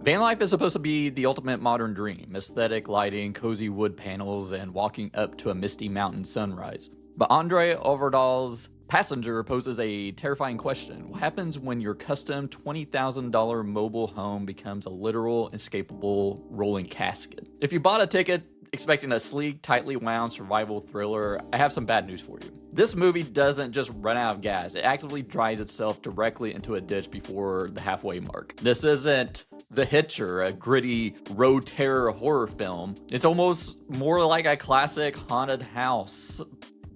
Van life is supposed to be the ultimate modern dream: aesthetic lighting, cozy wood panels, and walking up to a misty mountain sunrise. But Andre Ovredal's Passenger poses a terrifying question. What happens when your custom $20,000 mobile home becomes a literal, escapable rolling casket? If you bought a ticket expecting a sleek, tightly wound survival thriller, I have some bad news for you. This movie doesn't just run out of gas, it actively drives itself directly into a ditch before the halfway mark. This isn't The Hitcher, a gritty road terror horror film. It's almost more like a classic haunted house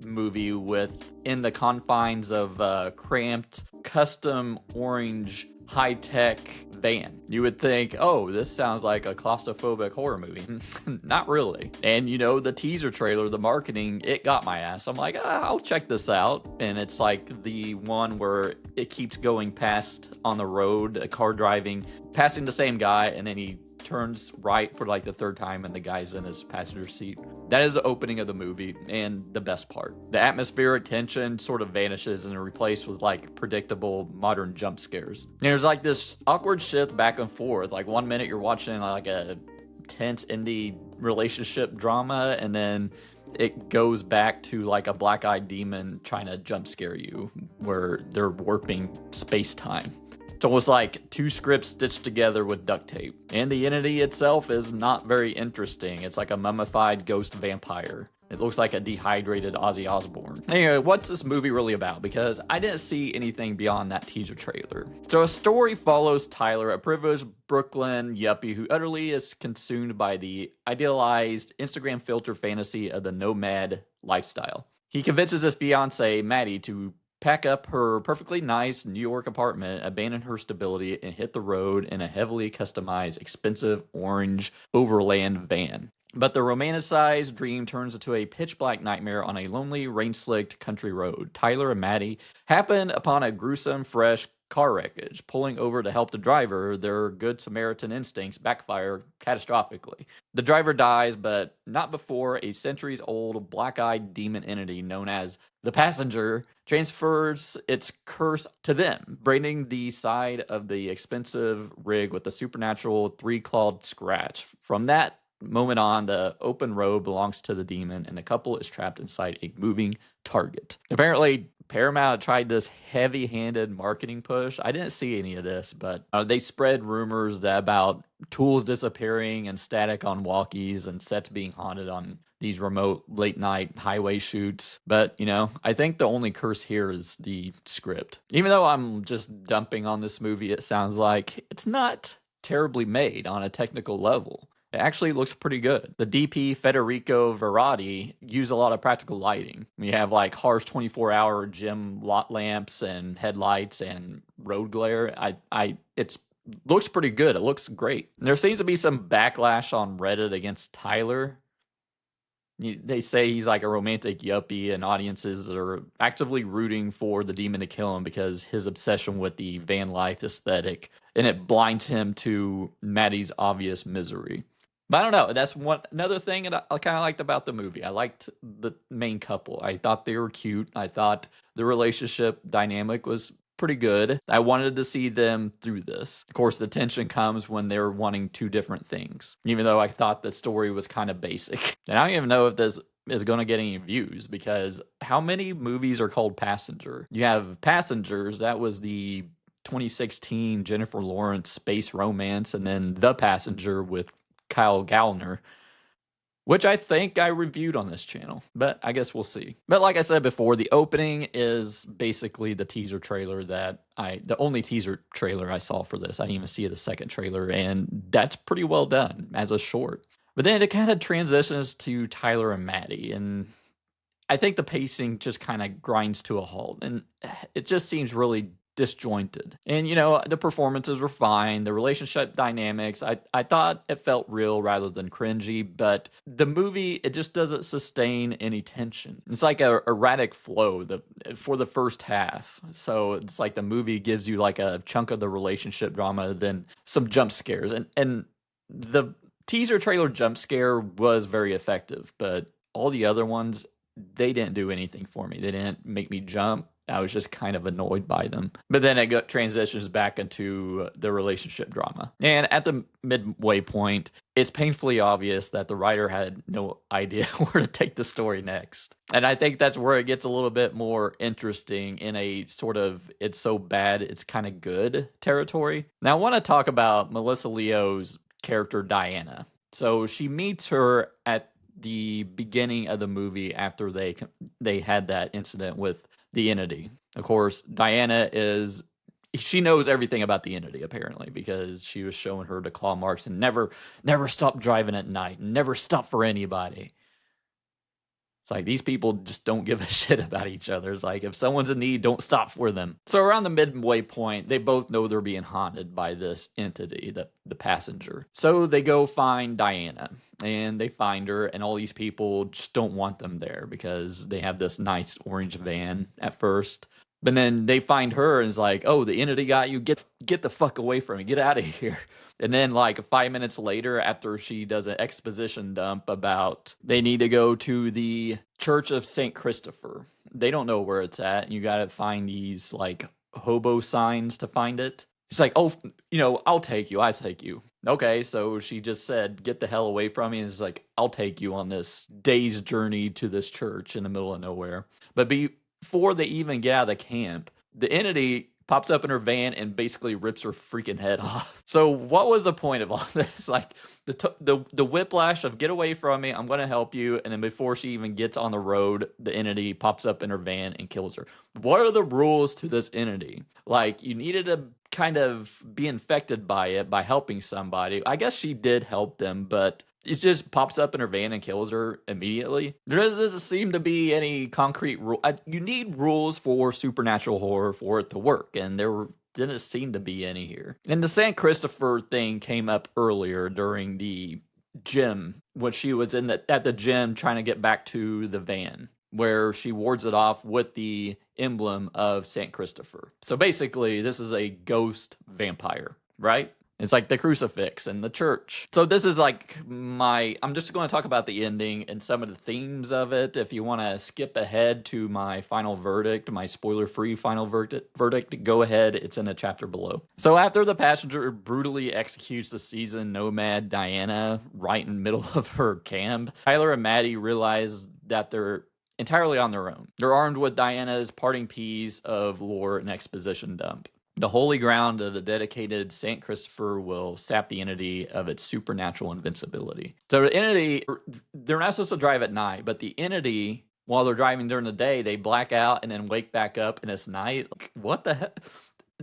movie within the confines of a cramped, custom orange high-tech van. You would think, oh, this sounds like a claustrophobic horror movie. Not really. And you know, the teaser trailer, the marketing, it got my ass. I'm like, I'll check this out. And it's like the one where it keeps going past on the road, a car driving, passing the same guy, and then he turns right for like the third time and the guy's in his passenger seat. That is the opening of the movie and the best part. The atmospheric tension sort of vanishes and is replaced with like predictable modern jump scares. And there's like this awkward shift back and forth. Like 1 minute you're watching like a tense indie relationship drama, and then it goes back to like a black-eyed demon trying to jump scare you where they're warping space-time. It's almost like two scripts stitched together with duct tape. And the entity itself is not very interesting. It's like a mummified ghost vampire. It looks like a dehydrated Ozzy Osbourne. Anyway, what's this movie really about? Because I didn't see anything beyond that teaser trailer. So a story follows Tyler, a privileged Brooklyn yuppie who utterly is consumed by the idealized Instagram filter fantasy of the nomad lifestyle. He convinces his fiancée, Maddie, to pack up her perfectly nice New York apartment, abandon her stability, and hit the road in a heavily customized, expensive orange overland van. But the romanticized dream turns into a pitch-black nightmare on a lonely, rain-slicked country road. Tyler and Maddie happen upon a gruesome, fresh car wreckage. Pulling over to help the driver, their good Samaritan instincts backfire catastrophically. The driver dies, but not before a centuries-old, black-eyed demon entity known as the Passenger transfers its curse to them, branding the side of the expensive rig with a supernatural three-clawed scratch. From that moment on, the open road belongs to the demon, and the couple is trapped inside a moving target. Apparently, Paramount tried this heavy-handed marketing push. I didn't see any of this, but they spread rumors that about tools disappearing and static on walkies and sets being haunted on these remote late-night highway shoots. But, you know, I think the only curse here is the script. Even though I'm just dumping on this movie, it sounds like it's not terribly made on a technical level. It actually looks pretty good. The DP Federico Verratti used a lot of practical lighting. We have like harsh 24-hour gym lot lamps and headlights and road glare. It's looks pretty good. It looks great. There seems to be some backlash on Reddit against Tyler. They say he's like a romantic yuppie, and audiences are actively rooting for the demon to kill him because his obsession with the van life aesthetic, and it blinds him to Maddie's obvious misery. But I don't know. That's another thing that I kind of liked about the movie. I liked the main couple. I thought they were cute. I thought the relationship dynamic was pretty good. I wanted to see them through this. Of course, the tension comes when they're wanting two different things, even though I thought the story was kind of basic. And I don't even know if this is going to get any views, because how many movies are called Passenger? You have Passengers, that was the 2016 Jennifer Lawrence space romance, and then The Passenger with Kyle Gallner, which I think I reviewed on this channel, but I guess we'll see. But like I said before, the opening is basically the teaser trailer the only teaser trailer I saw for this. I didn't even see the second trailer, and that's pretty well done as a short. But then it kind of transitions to Tyler and Maddie, and I think the pacing just kind of grinds to a halt, and it just seems really disjointed. And, you know, the performances were fine. The relationship dynamics, I thought it felt real rather than cringy, but the movie, it just doesn't sustain any tension. It's like a erratic flow for the first half. So it's like the movie gives you like a chunk of the relationship drama, then some jump scares. And the teaser trailer jump scare was very effective, but all the other ones, they didn't do anything for me. They didn't make me jump. I was just kind of annoyed by them. But then it transitions back into the relationship drama. And at the midway point, it's painfully obvious that the writer had no idea where to take the story next. And I think that's where it gets a little bit more interesting in a sort of it's so bad, it's kind of good territory. Now, I want to talk about Melissa Leo's character, Diana. So she meets her at the beginning of the movie after they had that incident with the entity. Of course, Diana she knows everything about the entity apparently because she was showing her the claw marks and never stop driving at night, never stop for anybody. It's like these people just don't give a shit about each other. It's like if someone's in need, don't stop for them. So around the midway point, they both know they're being haunted by this entity, the passenger. So they go find Diana and they find her, and all these people just don't want them there because they have this nice orange van at first. But then they find her and it's like, oh, the entity got you. Get the fuck away from me. Get out of here. And then, like 5 minutes later, after she does an exposition dump about they need to go to the Church of St. Christopher, they don't know where it's at. And you got to find these like hobo signs to find it. She's like, oh, I'll take you. I'll take you. Okay, so she just said, get the hell away from me. And it's like, I'll take you on this day's journey to this church in the middle of nowhere. But before they even get out of the camp, the entity pops up in her van and basically rips her freaking head off. So what was the point of all this? Like the whiplash of get away from me, I'm going to help you. And then before she even gets on the road, the entity pops up in her van and kills her. What are the rules to this entity? Like you needed to kind of be infected by it by helping somebody. I guess she did help them, but it just pops up in her van and kills her immediately. There doesn't seem to be any concrete rule. You need rules for supernatural horror for it to work, and there didn't seem to be any here. And the St. Christopher thing came up earlier during the gym when she was at the gym trying to get back to the van, where she wards it off with the emblem of St. Christopher. So basically, this is a ghost vampire, right? It's like the crucifix and the church. So this is like I'm just going to talk about the ending and some of the themes of it. If you want to skip ahead to my final verdict, my spoiler-free final verdict, go ahead. It's in a chapter below. So after the passenger brutally executes the seasoned nomad Diana right in the middle of her camp, Tyler and Maddie realize that they're entirely on their own. They're armed with Diana's parting piece of lore and exposition dump. The holy ground of the dedicated St. Christopher will sap the entity of its supernatural invincibility. So the entity, they're not supposed to drive at night, but the entity, while they're driving during the day, they black out and then wake back up and it's night. Like, what the heck?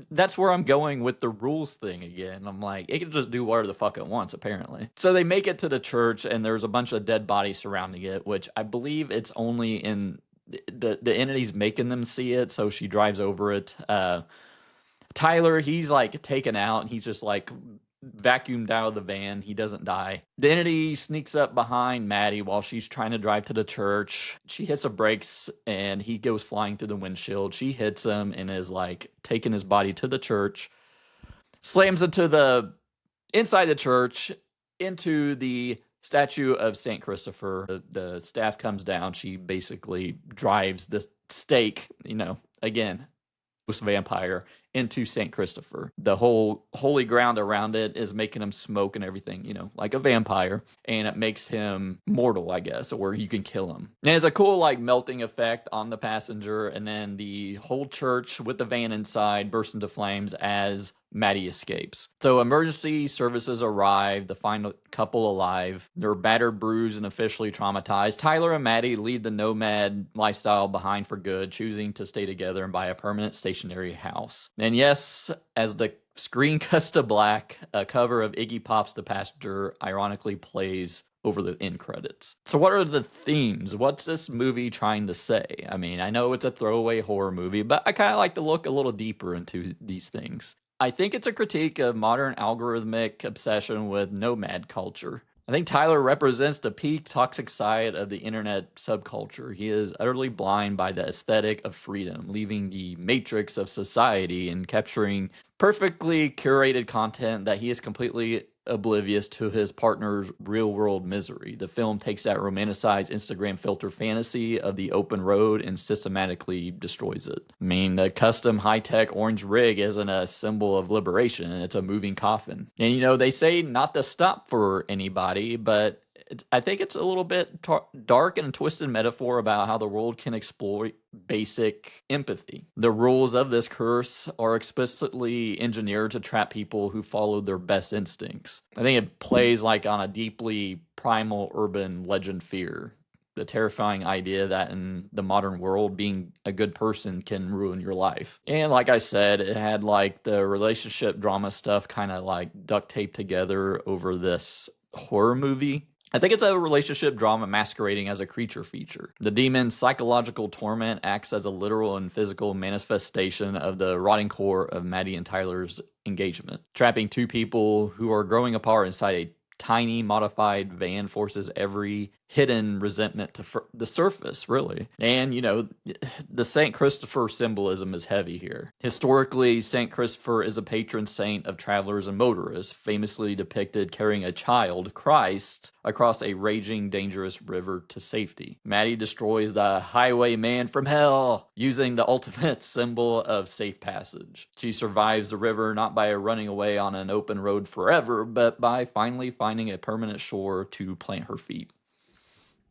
That's where I'm going with the rules thing again. I'm like, it can just do whatever the fuck it wants, apparently. So they make it to the church and there's a bunch of dead bodies surrounding it, which I believe it's only in the entity's making them see it, so she drives over it. Tyler, he's like taken out and he's just like vacuumed out of the van. He doesn't die. The entity sneaks up behind Maddie while she's trying to drive to the church. She hits the brakes and he goes flying through the windshield. She hits him and is like taking his body to the church, slams into the inside the church into the statue of St. Christopher. The staff comes down. She basically drives the stake, again, vampire into St. Christopher. The whole holy ground around it is making him smoke and everything, like a vampire. And it makes him mortal, I guess, or you can kill him. And it's a cool, like, melting effect on the passenger. And then the whole church with the van inside bursts into flames as Maddie escapes. So emergency services arrive to find a couple alive. They're battered, bruised, and officially traumatized. Tyler and Maddie leave the nomad lifestyle behind for good, choosing to stay together and buy a permanent stationary house. And yes, as the screen cuts to black, a cover of Iggy Pop's The Passenger ironically plays over the end credits. So what are the themes? What's this movie trying to say? I mean, I know it's a throwaway horror movie, but I kind of like to look a little deeper into these things. I think it's a critique of modern algorithmic obsession with nomad culture. I think Tyler represents the peak toxic side of the internet subculture. He is utterly blind by the aesthetic of freedom, leaving the matrix of society and capturing perfectly curated content that he is completely oblivious to his partner's real world misery. The film takes that romanticized Instagram filter fantasy of the open road and systematically destroys it. I mean, the custom high tech orange rig isn't a symbol of liberation, it's a moving coffin. And they say not to stop for anybody, but I think it's a little bit dark and a twisted metaphor about how the world can exploit basic empathy. The rules of this curse are explicitly engineered to trap people who follow their best instincts. I think it plays like on a deeply primal urban legend fear. The terrifying idea that in the modern world, being a good person can ruin your life. And like I said, it had like the relationship drama stuff kind of like duct taped together over this horror movie. I think it's a relationship drama masquerading as a creature feature. The demon's psychological torment acts as a literal and physical manifestation of the rotting core of Maddie and Tyler's engagement. Trapping two people who are growing apart inside a tiny modified van forces every hidden resentment to the surface, really. And the St. Christopher symbolism is heavy here. Historically, St. Christopher is a patron saint of travelers and motorists, famously depicted carrying a child, Christ, across a raging dangerous river to safety. Maddie destroys the highwayman from hell using the ultimate symbol of safe passage. She survives the river not by running away on an open road forever, but by finally finding a permanent shore to plant her feet.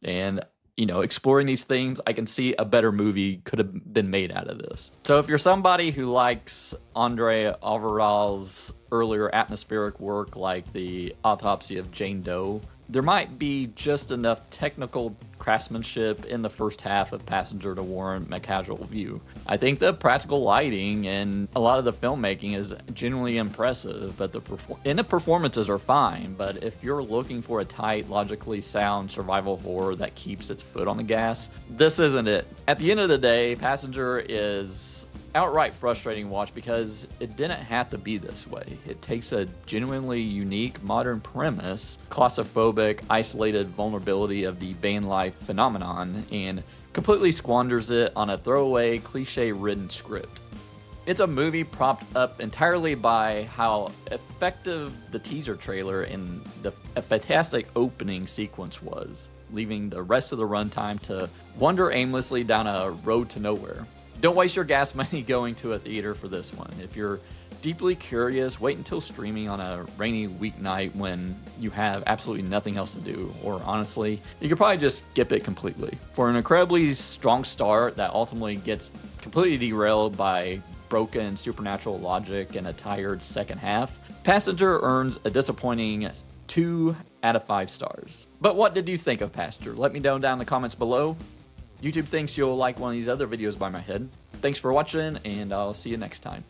And exploring these things, I can see a better movie could have been made out of this. So if you're somebody who likes Andre Ovredal's earlier atmospheric work like The Autopsy of Jane Doe, there might be just enough technical craftsmanship in the first half of Passenger to warrant a casual view. I think the practical lighting and a lot of the filmmaking is genuinely impressive, but the performances are fine. But if you're looking for a tight, logically sound survival horror that keeps its foot on the gas, this isn't it. At the end of the day, Passenger is outright frustrating watch because it didn't have to be this way. It takes a genuinely unique modern premise, claustrophobic, isolated vulnerability of the van life phenomenon, and completely squanders it on a throwaway, cliche-ridden script. It's a movie propped up entirely by how effective the teaser trailer and a fantastic opening sequence was, leaving the rest of the runtime to wander aimlessly down a road to nowhere. Don't waste your gas money going to a theater for this one. If you're deeply curious, wait until streaming on a rainy weeknight when you have absolutely nothing else to do. Or honestly, you could probably just skip it completely. For an incredibly strong start that ultimately gets completely derailed by broken supernatural logic and a tired second half, Passenger earns a disappointing 2 out of 5 stars. But what did you think of Passenger? Let me know down in the comments below. YouTube thinks you'll like one of these other videos by my head. Thanks for watching, and I'll see you next time.